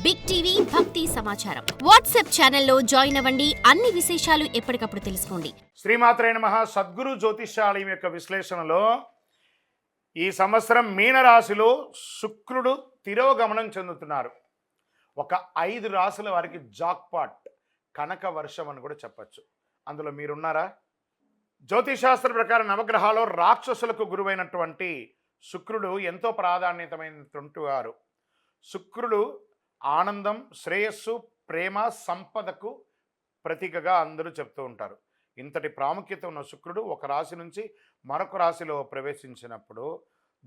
Big TV భక్తి సమాచారం WhatsApp ఛానల్లో జాయిన్ అవ్వండి. అన్ని విశేషాలు ఎప్పటికప్పుడు తెలుసుకోండి. శ్రీమాత్రే నమః. సద్గురు జ్యోతిష్యాలయం యొక్క విశ్లేషణలో ఈ సంవత్సరం మీనరాశిలో శుక్రుడు తిరోగమనం చెందుతున్నారు. ఒక 5 రాశుల వారికి జాక్పాట్ కనక వర్షం అని కూడా చెప్పచ్చు. అందులో మీరున్నారా? జ్యోతిశాస్త్ర ప్రకారం నవగ్రహాల్లో రాక్షసులకు గురువైనటువంటి శుక్రుడు ఎంతో ప్రాధాన్యతమైనటువంటి వారు. శుక్రుడు ఆనందం, శ్రేయస్సు, ప్రేమ, సంపదకు ప్రతీకగా అందరూ చెప్తూ ఉంటారు. ఇంతటి ప్రాముఖ్యత ఉన్న శుక్రుడు ఒక రాశి నుంచి మరొక రాశిలో ప్రవేశించినప్పుడు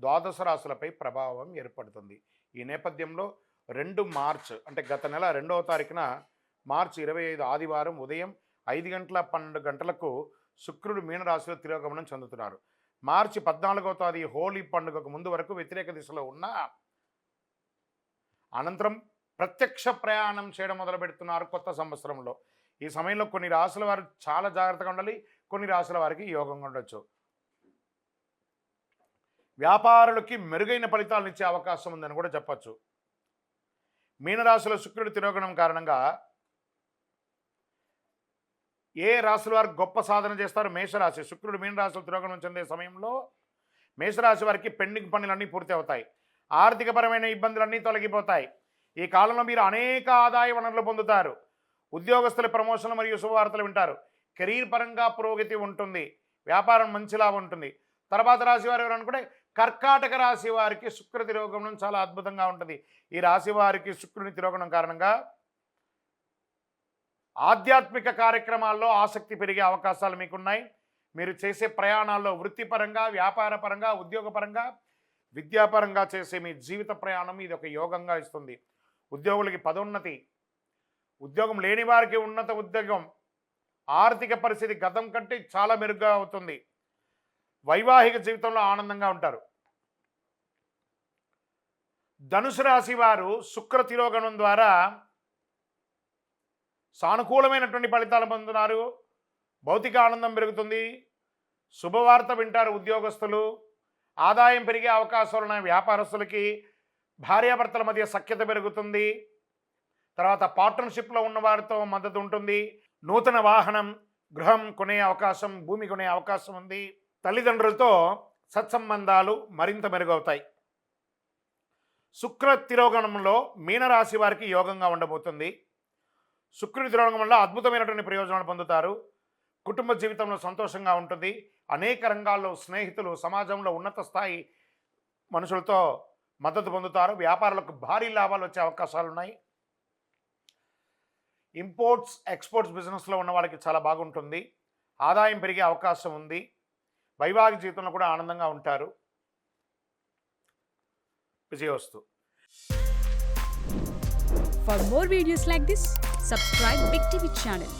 ద్వాదశ రాశులపై ప్రభావం ఏర్పడుతుంది. ఈ నేపథ్యంలో 2 మార్చ్ అంటే గత నెల 2వ తారీఖున మార్చి 25 ఆదివారం ఉదయం 5:12 శుక్రుడు మీనరాశిలో తిరోగమనం చెందుతున్నారు. మార్చి 14వ తేదీ హోలీ పండుగకు ముందు వరకు వ్యతిరేక దిశలో ఉన్న అనంతరం ప్రత్యక్ష ప్రయాణం చేయడం మొదలు పెడుతున్నారు కొత్త సంవత్సరంలో. ఈ సమయంలో కొన్ని రాశుల వారు చాలా జాగ్రత్తగా ఉండాలి, కొన్ని రాశుల వారికి యోగంగా ఉండొచ్చు. వ్యాపారులకి మెరుగైన ఫలితాలను ఇచ్చే అవకాశం ఉందని కూడా చెప్పచ్చు. మీనరాశిలో శుక్రుడు తిరోగమనం కారణంగా ఏ రాశుల వారు గొప్ప సాధన చేస్తారు? మేషరాశి. శుక్రుడు మీనరాశిలో తిరోగమనం చెందే సమయంలో మేషరాశి వారికి పెండింగ్ పనులన్నీ పూర్తి అవుతాయి. ఆర్థికపరమైన ఇబ్బందులన్నీ తొలగిపోతాయి. ఈ కాలంలో మీరు అనేక ఆదాయ వనరులు పొందుతారు. ఉద్యోగస్తుల ప్రమోషన్లు మరియు శుభవార్తలు వింటారు. కెరీర్ పరంగా పురోగతి ఉంటుంది. వ్యాపారం మంచిలా ఉంటుంది. తర్వాత రాశి వారు ఎవరు అనుకుంటే కర్కాటక రాశి వారికి శుక్ర తిరోగమనం చాలా అద్భుతంగా ఉంటుంది. ఈ రాశి వారికి శుక్రుని తిరోగమనం కారణంగా ఆధ్యాత్మిక కార్యక్రమాల్లో ఆసక్తి పెరిగే అవకాశాలు మీకున్నాయి. మీరు చేసే ప్రయాణాల్లో వృత్తిపరంగా, వ్యాపారపరంగా, ఉద్యోగపరంగా, విద్యాపరంగా చేసే మీ జీవిత ప్రయాణం ఇది ఒక యోగంగా ఇస్తుంది. ఉద్యోగులకి పదోన్నతి, ఉద్యోగం లేని వారికి ఉన్నత ఉద్యోగం, ఆర్థిక పరిస్థితి గతం కంటే చాలా మెరుగ్గా అవుతుంది. వైవాహిక జీవితంలో ఆనందంగా ఉంటారు. ధనుసు రాశి వారు శుక్ర తిరోగమనం ద్వారా సానుకూలమైనటువంటి ఫలితాలు పొందుతున్నారు. భౌతిక ఆనందం పెరుగుతుంది. శుభవార్త వింటారు ఉద్యోగస్తులు. ఆదాయం పెరిగే అవకాశాలు ఉన్నాయి వ్యాపారస్తులకి. భార్యాభర్తల మధ్య సఖ్యత పెరుగుతుంది. తర్వాత పార్ట్నర్షిప్లో ఉన్న వారితో మద్దతు ఉంటుంది. నూతన వాహనం, గృహం కొనే అవకాశం, భూమి కొనే అవకాశం ఉంది. తల్లిదండ్రులతో సత్సంబంధాలు మరింత మెరుగవుతాయి. శుక్ర తిరోగమనంలో మీనరాశి వారికి యోగంగా ఉండబోతుంది. శుక్రుడి తిరోగమనం వల్ల అద్భుతమైనటువంటి ప్రయోజనాలు పొందుతారు. కుటుంబ జీవితంలో సంతోషంగా ఉంటుంది. అనేక రంగాల్లో స్నేహితులు, సమాజంలో ఉన్నత స్థాయి మనుషులతో మద్దతు పొందుతారు. వ్యాపారులకు భారీ లాభాలు వచ్చే అవకాశాలు ఉన్నాయి. ఇంపోర్ట్స్, ఎక్స్పోర్ట్స్ బిజినెస్లో ఉన్న వాళ్ళకి చాలా బాగుంటుంది. ఆదాయం పెరిగే అవకాశం ఉంది. వైవాహిక జీవితంలో కూడా ఆనందంగా ఉంటారు. విజయోస్తు. For more videos like this, subscribe Big TV channel.